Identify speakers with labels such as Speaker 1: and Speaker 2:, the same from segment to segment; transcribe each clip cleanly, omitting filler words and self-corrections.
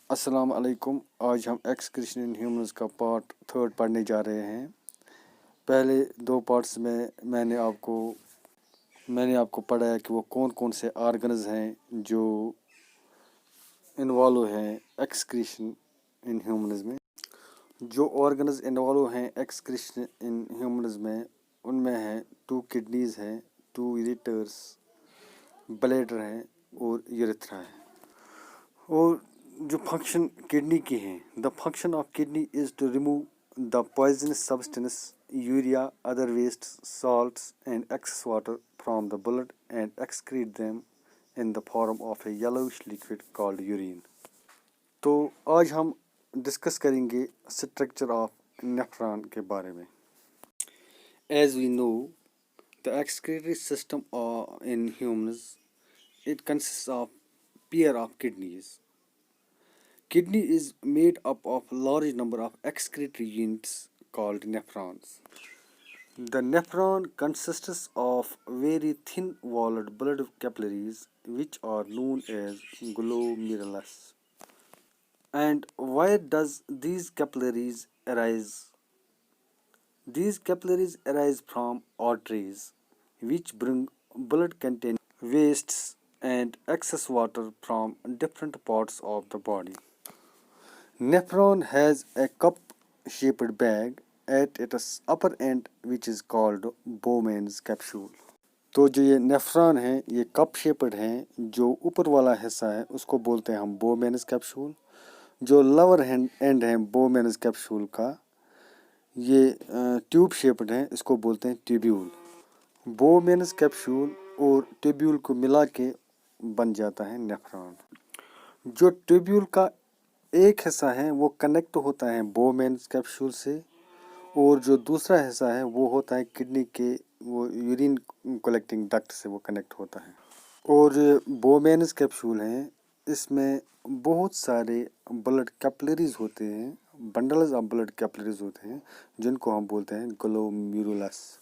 Speaker 1: अस्सलाम अलैकुम। आज हम एक्सक्रीशन इन ह्यूमंस का पार्ट 3 पढ़ने जा रहे हैं। पहले 2 पार्ट्स में मैंने आपको पढ़ाया कि वो कौन कौन से ऑर्गन्स हैं जो इन्वॉल्व हैं एक्सक्रीशन इन ह्यूमंस में। जो ऑर्गन्स इन्वॉल्व हैं एक्सक्रीशन इन ह्यूमंस में उनमें हैं 2 किडनीज हैं, 2 यूरेटर्स, ब्लैडर हैं और यूरेथ्रा है। और जो फंक्शन किडनी की है, the function of kidney is to remove the poisonous substance urea, other waste, salts and excess water from the blood and excrete them in the form of a yellowish liquid called urine। तो आज हम discuss करेंगे structure of nephron के बारे में। As we know the excretory system in humans it consists of pair of kidneys. Kidney is made up of large number of excretory units called nephrons. The nephron consists of very thin-walled blood capillaries which are known as glomerulus. And where does these capillaries arise? These capillaries arise from arteries which bring blood containing wastes and excess water from different parts of the body. Nephron has a cup-shaped bag at its upper end which is called Bowman's capsule. तो जो ये nephron है ये cup shaped है, जो ऊपर वाला हिस्सा है उसको बोलते हैं हम बोमेनस कैप्सूल। जो लोअर एंड है बोमेनस कैप्सूल का ये ट्यूब शेप्ड है, इसको बोलते हैं ट्यूब्यूल। बोमेनस कैप्सूल और ट्यूब्यूल को मिला के बन जाता है नेफ्रॉन। जो ट्यूब्यूल का एक हिस्सा है वो कनेक्ट होता है बोमेनस कैप्सूल से और जो दूसरा हिस्सा है वो होता है किडनी के वो यूरिन कलेक्टिंग डक्ट से वो कनेक्ट होता है। और बोमेनस कैप्सूल है इसमें बहुत सारे ब्लड कैपिलरीज होते हैं, बंडल्स ऑफ ब्लड कैपिलरीज होते हैं जिनको हम बोलते हैं ग्लोमेरुलस।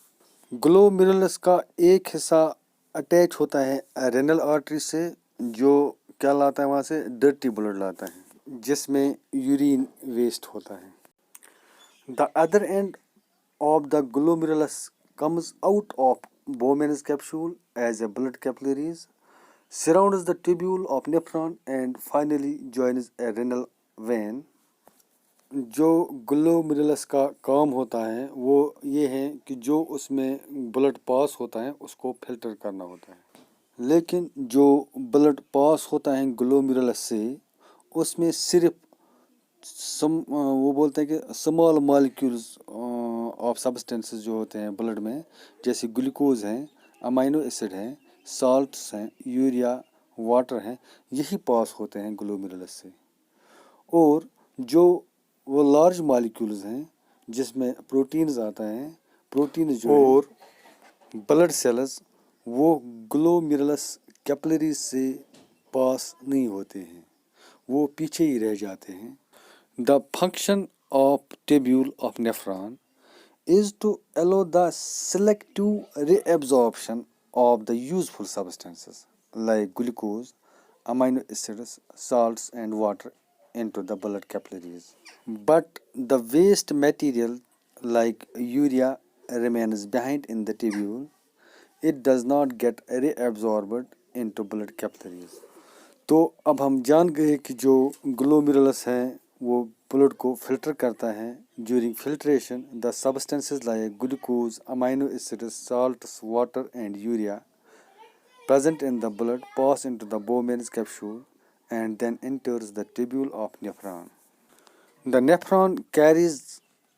Speaker 1: ग्लोमेरुलस का एक हिस्सा अटैच होता है रेनल आर्टरी से, जो क्या लाता है वहाँ से डर्टी ब्लड लाता है जिसमें यूरिन वेस्ट होता है। The other end of the glomerulus comes out of Bowman's capsule as a blood capillaries, surrounds the tubule of nephron and finally joins a renal vein। जो ग्लोमेरुलस का काम होता है वो ये है कि जो उसमें ब्लड पास होता है उसको फिल्टर करना होता है। लेकिन जो ब्लड पास होता है ग्लोमेरुलस से उसमें सिर्फ वो बोलते हैं कि स्मॉल मॉलिक्यूल्स ऑफ सब्सटेंसेस जो होते हैं ब्लड में, जैसे ग्लूकोज हैं, अमाइनो एसिड हैं, साल्ट्स हैं, यूरिया, वाटर हैं, यही पास होते हैं ग्लोमेरुलस से। और जो वो लार्ज मॉलिक्यूल्स हैं जिसमें प्रोटीन्स आता है, प्रोटीन जो और ब्लड सेल्स वो ग्लोमेरुलस कैपिलरीज से पास नहीं होते हैं, वो पीछे ही रह जाते हैं। The function of tubule of nephron is to allow the selective reabsorption of the useful substances like glucose, amino acids, salts and water into the blood capillaries. But the waste material like urea remains behind in the tubule. It does not get reabsorbed into blood capillaries. तो अब हम जान गए कि जो glomerulus है वो blood को फिल्टर करता है। During filtration the substances like glucose, amino acids, salts, water and urea present in the blood pass into the Bowman's capsule and then enters the tubule of nephron. The nephron carries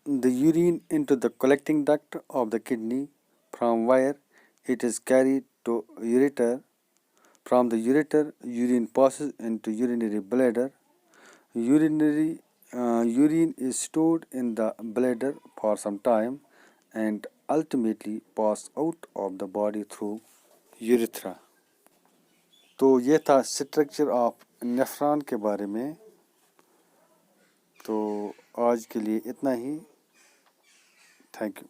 Speaker 1: the urine into the collecting duct of the kidney from where it is carried to ureter. From the ureter, urine passes into urinary bladder. Urine is stored in the bladder for some time and ultimately pass out of the body through urethra। तो ये था structure of nephron के बारे में। तो आज के लिए इतना ही। Thank you.